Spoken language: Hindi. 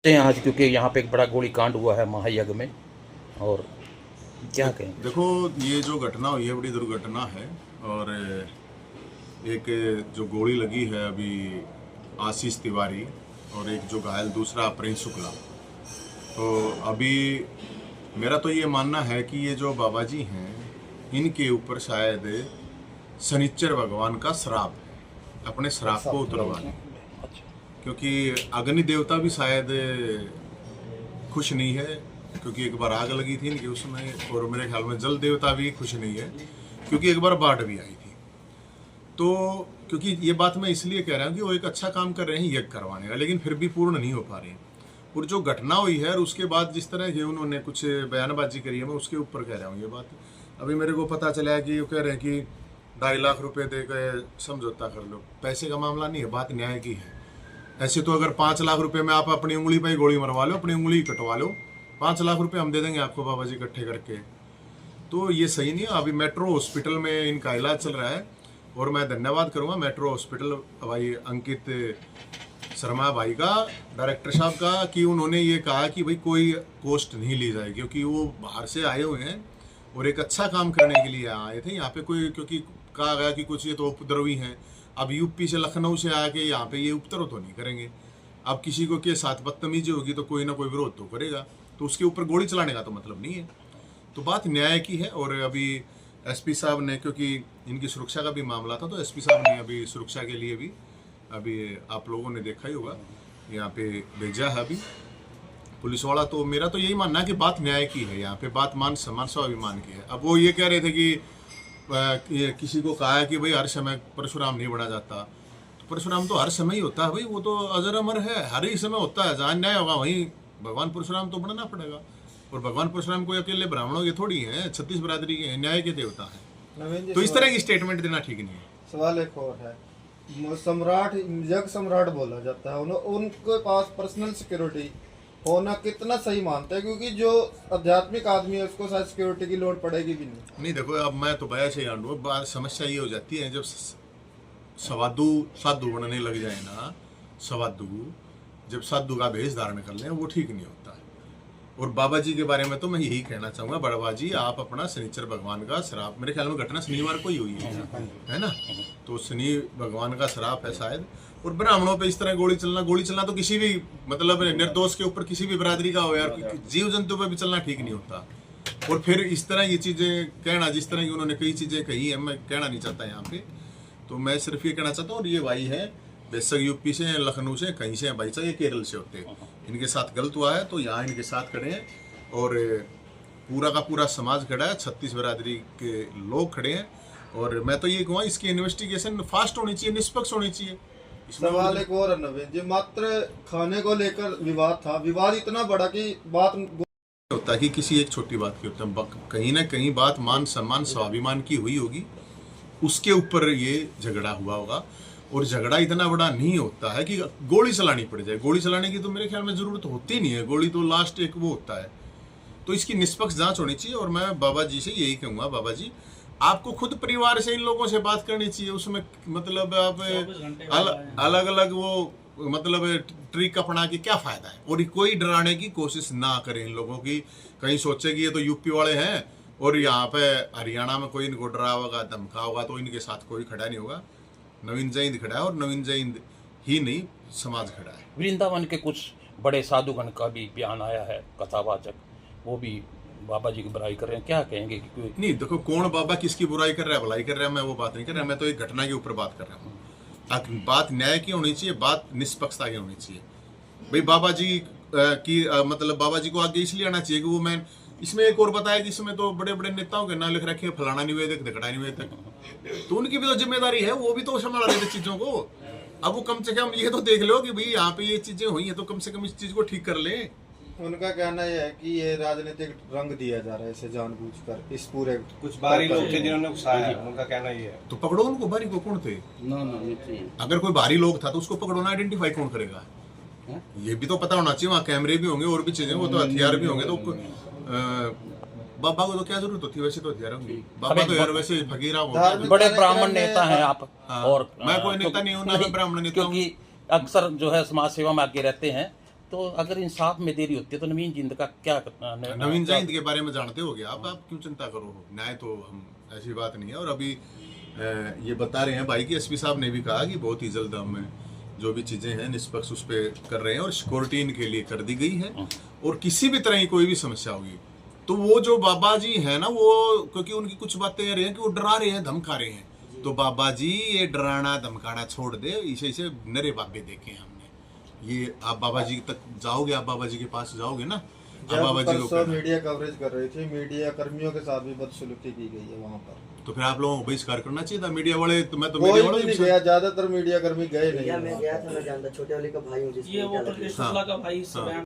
हैं आज, क्योंकि यहाँ पे एक बड़ा गोलीकांड हुआ है महायज्ञ में, और क्या कहें? देखो, ये जो घटना हुई है बड़ी दुर्घटना है। और एक जो गोली लगी है अभी आशीष तिवारी, और एक जो घायल दूसरा प्रिंस शुक्ला। तो अभी मेरा तो ये मानना है कि ये जो बाबा जी हैं इनके ऊपर शायद शनिचर भगवान का श्राप है, अपने श्राप को उतरवा लें। क्योंकि अग्नि देवता भी शायद खुश नहीं है, क्योंकि एक बार आग लगी थी इनके उसमें, और मेरे ख्याल में जल देवता भी खुश नहीं है, क्योंकि एक बार बाढ़ भी आई थी। तो क्योंकि ये बात मैं इसलिए कह रहा हूँ कि वो एक अच्छा काम कर रहे हैं यज्ञ करवाने का, लेकिन फिर भी पूर्ण नहीं हो पा रही है। और जो घटना हुई है और उसके बाद जिस तरह की उन्होंने कुछ बयानबाजी करी है, मैं उसके ऊपर कह रहा हूँ ये बात। अभी मेरे को पता चला है कि वो कह रहे हैं कि 2.5 लाख रुपए दे कर समझौता कर लो। पैसे का मामला नहीं है, बात न्याय की है। ऐसे तो अगर 5 लाख रुपए में आप अपनी उंगली पर ही गोली मरवा लो, अपनी उंगली कटवा लो, 5 लाख रुपए हम दे देंगे आपको बाबा जी इकट्ठे करके। तो ये सही नहीं है। अभी मेट्रो हॉस्पिटल में इनका इलाज चल रहा है, और मैं धन्यवाद करूंगा मेट्रो हॉस्पिटल भाई अंकित शर्मा भाई का, डायरेक्टर साहब का, कि उन्होंने ये कहा कि भाई कोई कॉस्ट नहीं ली जाएगी, क्योंकि वो बाहर से आए हुए हैं और एक अच्छा काम करने के लिए आए थे यहाँ पे। कोई क्योंकि कहा गया कि कुछ ये तो उपद्रवी हैं, अब यूपी से लखनऊ से आके यहाँ पे ये उपद्रव तो नहीं करेंगे। अब किसी को के साथ बदतमीजी होगी तो कोई ना कोई विरोध तो करेगा, तो उसके ऊपर गोली चलाने का तो मतलब नहीं है। तो बात न्याय की है। और अभी एसपी साहब ने, क्योंकि इनकी सुरक्षा का भी मामला था, तो एसपी साहब ने अभी सुरक्षा के लिए भी, अभी आप लोगों ने देखा ही होगा, यहाँ पे भेजा है अभी पुलिस वाला। तो मेरा तो यही मानना है कि बात न्याय की है, यहाँ पे बात मान सम्मान स्वाभिमान की है। अब वो ये कह रहे थे कि किसी को कहा है कि भाई हर समय परशुराम नहीं बना जाता, तो परशुराम तो हर समय ही होता है भाई, वो तो अजर अमर है, हर ही समय होता है। जहाँ न्याय होगा वहीं भगवान परशुराम तो बनना पड़ेगा। और भगवान परशुराम कोई अकेले ब्राह्मणों के थोड़ी हैं, 36 बिरादरी के न्याय के देवता हैं। तो इस तरह की स्टेटमेंट देना ठीक नहीं है। सवाल एक और है, सम्राट जग सम्राट बोला जाता है, उनके पास पर्सनल सिक्योरिटी होना कितना सही मानता है? क्योंकि जो आध्यात्मिक आदमी है उसको शायद सिक्योरिटी की लोड पड़ेगी भी नहीं। देखो, अब मैं तो भया से जानू, बात समस्या ये हो जाती है जब सवादु साधु बनने लग जाए ना, सवादु जब साधु का भेष धारण कर लें, वो ठीक नहीं होता है। और बाबा जी के बारे में तो मैं यही कहना चाहूँगा, बड़वा जी आप अपना शनिचर भगवान का श्राप, मेरे ख्याल में घटना शनिवार को ही हुई है ना, तो शनि भगवान का श्राप है शायद। और ब्राह्मणों पे इस तरह गोली चलना तो किसी भी मतलब निर्दोष के ऊपर किसी भी बिरादरी का हो यार, जीव जंतु पे भी चलना ठीक नहीं होता। और फिर इस तरह ये चीज़ें कहना, जिस तरह की उन्होंने कई चीज़ें कही है, मैं कहना नहीं चाहता यहाँ पे। तो मैं सिर्फ ये कहना चाहता हूँ, और ये भाई है बेशक यूपी से, लखनऊ से, कहीं से भाई साहब, ये केरल से होते हैं, इनके साथ गलत हुआ है तो यहाँ इनके साथ खड़े हैं, और पूरा का पूरा समाज खड़ा है, 36 बिरादरी के लोग खड़े हैं। और मैं तो ये कहूँगा इसकी इन्वेस्टिगेशन फास्ट होनी चाहिए, निष्पक्ष होनी चाहिए। सवाल एक और है नवीन जी, मात्र खाने को लेकर विवाद था, विवाद इतना बड़ा कि बात होता है कि किसी एक छोटी बात की होता है, कहीं ना कहीं बात मान सम्मान स्वाभिमान की हुई होगी, उसके ऊपर ये झगड़ा हुआ होगा। और झगड़ा इतना बड़ा नहीं होता है कि गोली चलानी पड़ जाए। गोली चलाने की तो मेरे ख्याल में जरूरत होती नहीं है, गोली तो लास्ट एक वो होता है। तो इसकी निष्पक्ष जांच होनी चाहिए। और मैं बाबा जी से यही कहूँगा, बाबा जी आपको खुद परिवार से इन लोगों से बात करनी चाहिए। उसमें मतलब आप अलग अलग वो मतलब ट्रिक अपना के क्या फायदा है। और कोई डराने की कोशिश ना करें इन लोगों की, कहीं सोचे कि ये तो यूपी वाले हैं और यहाँ पे हरियाणा में कोई इनको डरा होगा, धमका होगा, तो इनके साथ कोई खड़ा नहीं होगा। नवीन जैन खड़ा है, और नवीन जैन ही नहीं समाज खड़ा है। वृंदावन के कुछ बड़े साधुगण का भी बयान आया है, कथावाचक, वो भी बाबा जी की बुराई कर रहे हैं, क्या कहेंगे? कि नहीं, देखो कौन बाबा किसकी बुराई कर रहा है भलाई कर रहा है, मैं वो बात नहीं कर रहा, मैं तो एक घटना के ऊपर बात कर रहा हूँ। बात न्याय की होनी चाहिए, बात निष्पक्षता की होनी चाहिए। भाई बाबा जी की मतलब बाबा जी को आगे इसलिए आना चाहिए कि वो, मैं इसमें एक और बताया कि इसमें तो बड़े बड़े नेताओं के नाम लिख रखे, फलाना निवेदक, धकड़ा निवेदक, तो उनकी भी तो जिम्मेदारी है, वो भी तो संभाल रहे थे चीजों को। अब वो कम से कम ये तो देख लो कि भाई यहाँ पे ये चीजें हुई है, तो कम से कम इस चीज को ठीक कर ले। उनका कहना यह है कि ये राजनीतिक रंग दिया जा रहा है इसे जानबूझकर, इस पूरे कुछ बाहरी लोग थे जिन्होंने उकसाया, उनका कहना ये है। तो पकड़ो उनको, बाहरी को कौन थे? अगर कोई बाहरी लोग था तो उसको पकड़ो ना, आइडेंटिफाई कौन करेगा? ये भी तो पता होना चाहिए, वहाँ कैमरे भी होंगे और भी चीजें, वो तो हथियार भी होंगे। तो बाबा को तो क्या जरूरत होती है, वैसे तो हथियार होंगी। बाबा तो यार वैसे फकीरा हो, बड़े ब्राह्मण नेता हैं आप। और मैं कोई नेता नहीं हूँ ना, मैं ब्राह्मण नेता हूँ। क्योंकि अक्सर जो है समाज सेवा में आगे रहते हैं, तो अगर इंसाफ में देरी होती है तो नवीन जिंद का क्या नवीन जयंत के बारे में जानते हो गया आप क्यों चिंता करो, न्याय तो हम ऐसी बात नहीं है। और अभी ये बता रहे हैं भाई कि एसपी साहब ने भी कहा कि बहुत ही जल्द हम जो भी चीजें हैं निष्पक्ष उस पर कर रहे हैं और सिक्योरिटी इनके लिए कर दी गई है। और किसी भी तरह की कोई भी समस्या होगी तो वो जो बाबा जी है ना, वो क्योंकि उनकी कुछ बातें ये रही हैं कि वो डरा रहे हैं, धमका रहे हैं, तो बाबा जी ये डराना धमकाना छोड़ दे, इसे नरे बाबे देखे हमने। ये आप बाबा जी तक जाओगे, आप बाबा जी के पास जाओगे ना, आप बाबा जी को परसों मीडिया कवरेज कर रही थी, मीडिया कर्मियों के साथ भी बदसलूकी की गई है वहाँ पर। तो फिर आप लोगों को बहिष्कार करना चाहिए था। मीडिया वाले तो मैं तो कोई मीडिया भी वालों नहीं के गया, ज्यादातर मीडिया कर्मी गए भैया नहीं। मैं गया था, मैं जानता छोटे वाले का भाई हूँ जिसको ये वो प्रदेश शुक्ला का भाई हाँ।